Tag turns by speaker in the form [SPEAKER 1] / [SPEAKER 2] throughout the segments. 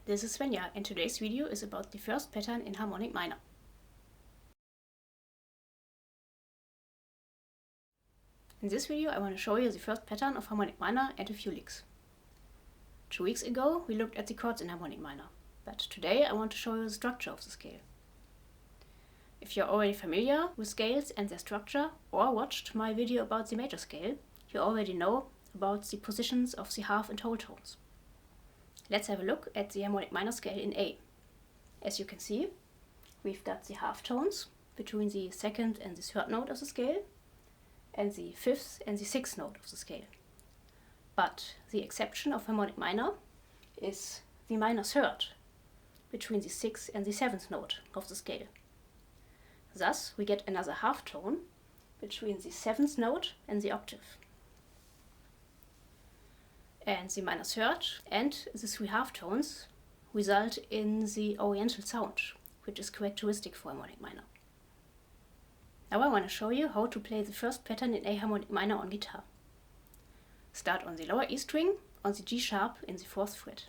[SPEAKER 1] this is Svenja and today's video is about the first pattern in harmonic minor. In this video I want to show you the first pattern of harmonic minor and a few licks. 2 weeks ago we looked at the chords in harmonic minor, but today I want to show you the structure of the scale. If you're already familiar with scales and their structure or watched my video about the major scale, you already know about the positions of the half and whole tones. Let's have a look at the harmonic minor scale in A. As you can see, we've got the half tones between the second and the third note of the scale, and the fifth and the sixth note of the scale. But the exception of harmonic minor is the minor third between the sixth and the seventh note of the scale. Thus, we get another half tone between the seventh note and the octave. And the minor third and the 3 half tones result in the oriental sound, which is characteristic for harmonic minor. Now I want to show you how to play the first pattern in A harmonic minor on guitar. Start on the lower E string on the G sharp in the 4th fret.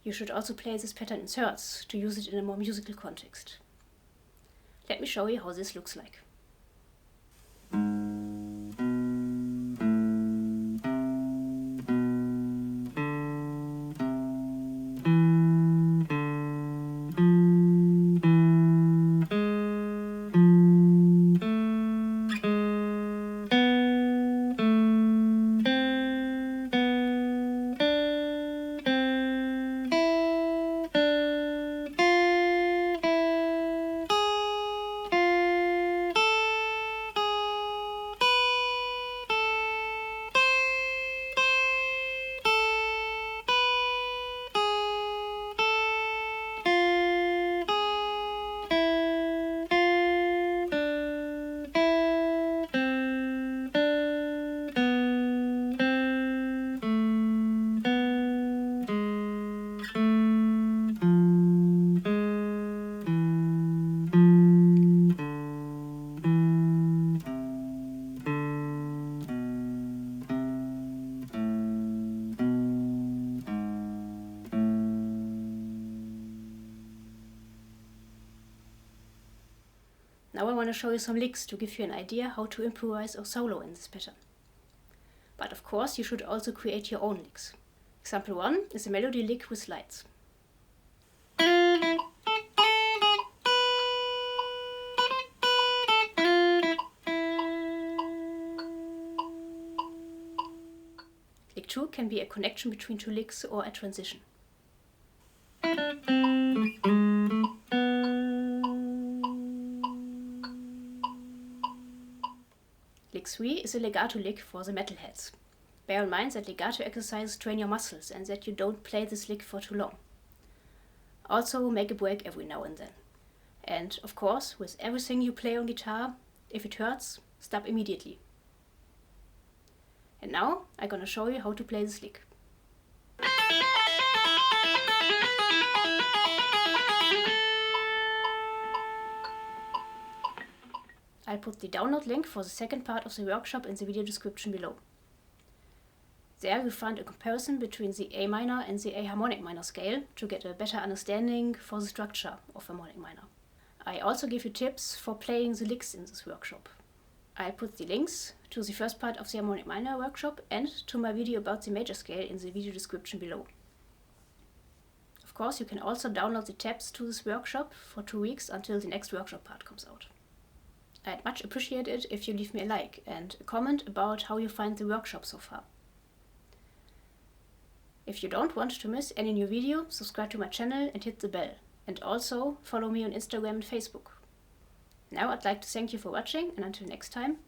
[SPEAKER 1] You should also play this pattern in thirds to use it in a more musical context. Let me show you how this looks like. Now I want to show you some licks to give you an idea how to improvise or solo in this pattern. But of course you should also create your own licks. Example 1 is a melody lick with slides. Lick 2 can be a connection between 2 licks or a transition. Lick 3 is a legato lick for the metalheads. Bear in mind that legato exercises train your muscles and that you don't play this lick for too long. Also make a break every now and then. And of course, with everything you play on guitar, if it hurts, stop immediately. And now I'm gonna show you how to play this lick. I'll put the download link for the second part of the workshop in the video description below. There you'll find a comparison between the A minor and the A harmonic minor scale to get a better understanding for the structure of harmonic minor. I also give you tips for playing the licks in this workshop. I'll put the links to the first part of the harmonic minor workshop and to my video about the major scale in the video description below. Of course, you can also download the tabs to this workshop for 2 weeks until the next workshop part comes out. I'd much appreciate it if you leave me a like and a comment about how you find the workshop so far. If you don't want to miss any new video, subscribe to my channel and hit the bell. And also follow me on Instagram and Facebook. Now I'd like to thank you for watching, and until next time,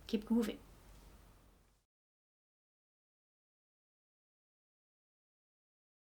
[SPEAKER 1] keep grooving.